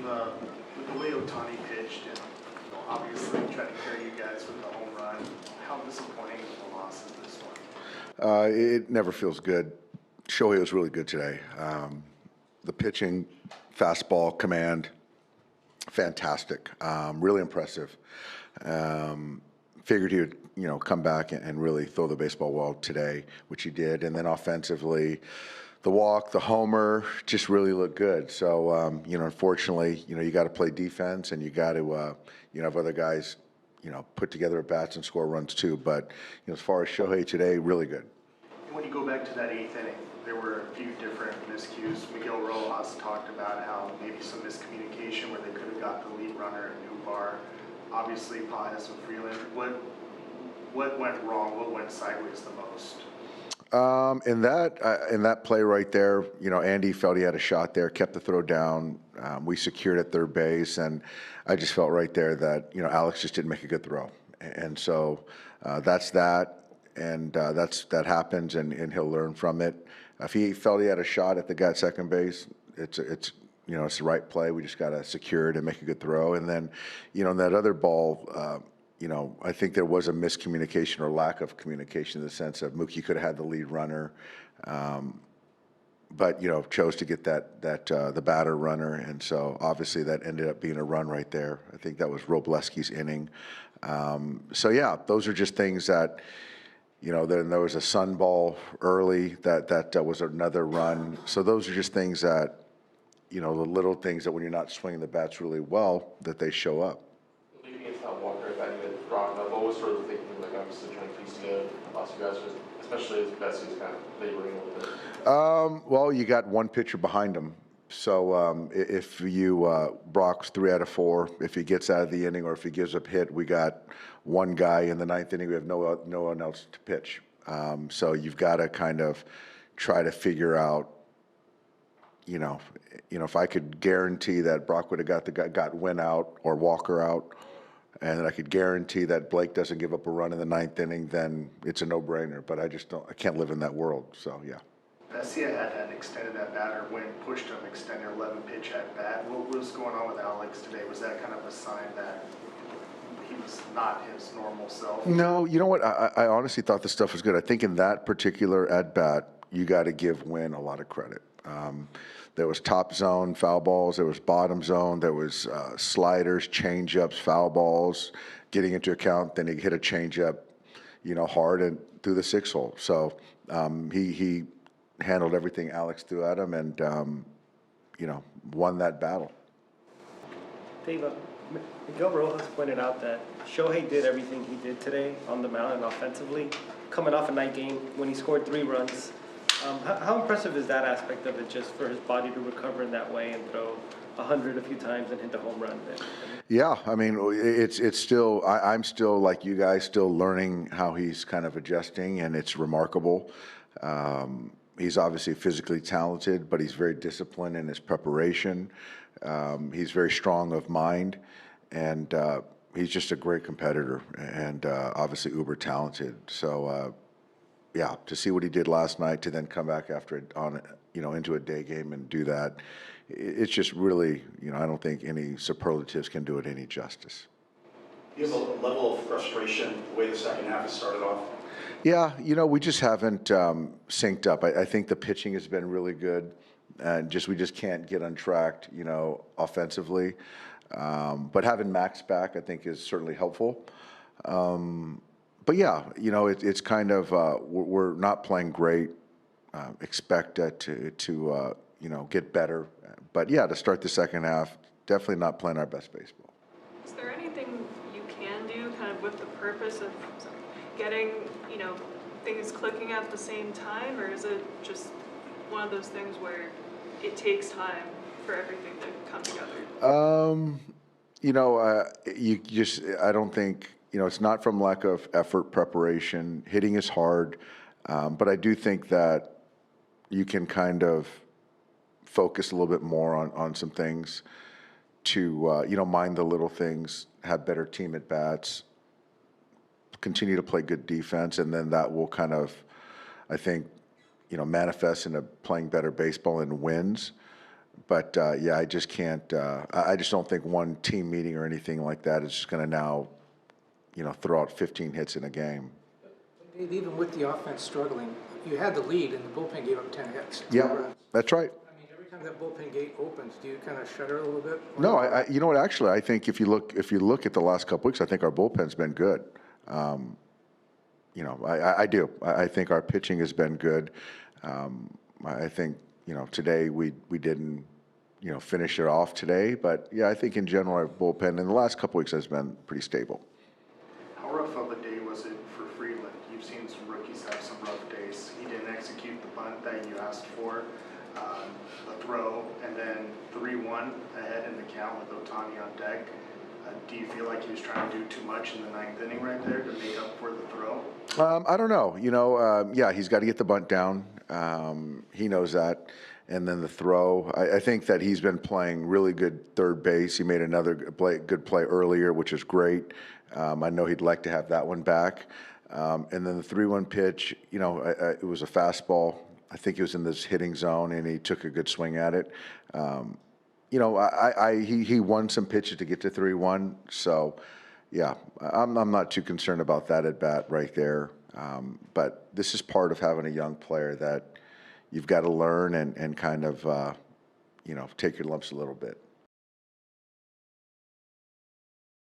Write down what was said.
with the way Ohtani pitched and obviously trying to carry you guys with the home run, how disappointing the loss is this one? It never feels good. Shohei was really good today. The pitching, fastball, command, fantastic. Really impressive. Figured he would, come back and really throw the baseball well today, which he did. And then offensively, the walk, the homer, just really looked good. So, unfortunately, you got to play defense and you got to, have other guys, put together at bats and score runs too. But, as far as Shohei today, really good. When you go back to that eighth inning, there were a few different miscues. Miguel Rojas talked about how maybe some miscommunication where they could have got the lead runner at new bar. Obviously, Paez and Freeland. What went wrong? What went sideways the most? In that play right there, Andy felt he had a shot there, kept the throw down. We secured at third base, and I just felt right there that Alex just didn't make a good throw, and so that's that, and that happens, and he'll learn from it. If he felt he had a shot at the guy at second base, it's the right play. We just got to secure it and make a good throw, and then in that other ball. I think there was a miscommunication or lack of communication in the sense of Mookie could have had the lead runner, but chose to get the batter runner, and so obviously that ended up being a run right there. I think that was Robleski's inning. So yeah, those are just things that then there was a sun ball early that was another run. So those are just things that the little things that when you're not swinging the bats really well that they show up. What was sort of thinking, obviously trying to piece together the last few guys, especially as Vesia's kind of laboring a little bit? Well, you got one pitcher behind him. So if Brock's 3 out of 4, if he gets out of the inning or if he gives up hit, we got one guy in the 9th inning. We have no one else to pitch. So you've got to kind of try to figure out, if I could guarantee that Brock would have got Wynn out or Walker out, and I could guarantee that Blake doesn't give up a run in the 9th inning, then it's a no-brainer. But I can't live in that world, so yeah. Vesia had extended that batter when pushed him, extended 11-pitch at bat. What was going on with Alex today? Was that kind of a sign that he was not his normal self? No, you know what? I honestly thought the stuff was good. I think in that particular at-bat, you got to give Wynn a lot of credit. There was top zone foul balls. There was bottom zone. There was sliders, changeups, foul balls, getting into account. Then he hit a changeup, hard and through the 6-hole. So he handled everything Alex threw at him and, won that battle. Dave, Miguel Rojas pointed out that Shohei did everything he did today on the mound and offensively, coming off a night game when he scored 3 runs. How impressive is that aspect of it, just for his body to recover in that way and throw 100 a few times and hit the home run? Yeah, I mean, it's still, I'm still, like you guys, still learning how he's kind of adjusting, and it's remarkable. He's obviously physically talented, but he's very disciplined in his preparation. He's very strong of mind, and he's just a great competitor and obviously uber talented. So, yeah, to see what he did last night, to then come back after it into a day game and do that, it's just really, I don't think any superlatives can do it any justice. You have a level of frustration the way the second half has started off? Yeah, we just haven't synced up. I think the pitching has been really good, and we just can't get untracked, offensively. But having Max back, I think, is certainly helpful. But yeah, it's kind of we're not playing great. Expect to get better. But yeah, to start the second half, definitely not playing our best baseball. Is there anything you can do, kind of with the purpose of getting things clicking at the same time, or is it just one of those things where it takes time for everything to come together? I don't think. It's not from lack of effort, preparation. Hitting is hard, but I do think that you can kind of focus a little bit more on some things to, mind the little things, have better team at bats, continue to play good defense, and then that will kind of, I think, manifest into playing better baseball and wins. But yeah, I just can't. I just don't think one team meeting or anything like that is just going to now, throw out 15 hits in a game. Dave, even with the offense struggling, you had the lead and the bullpen gave up 10 hits. Yeah, that's right. I mean, every time that bullpen gate opens, do you kind of shudder a little bit? No, you know what? Actually, I think if you look at the last couple weeks, I think our bullpen's been good. I do. I think our pitching has been good. I think today we didn't finish it off today, but yeah, I think in general our bullpen in the last couple weeks has been pretty stable. How rough of a day was it for Freeland? You've seen some rookies have some rough days. He didn't execute the bunt that you asked for, the throw, and then 3-1 ahead in the count with Ohtani on deck. Do you feel like he was trying to do too much in the ninth inning right there to make up for the throw? I don't know. Yeah, he's got to get the bunt down. He knows that. And then the throw, I think that he's been playing really good third base. He made another good play earlier, which is great. I know he'd like to have that one back. And then the 3-1 pitch, it was a fastball. I think he was in this hitting zone, and he took a good swing at it. He won some pitches to get to 3-1. So, yeah, I'm not too concerned about that at bat right there. But this is part of having a young player that you've got to learn and kind of, take your lumps a little bit.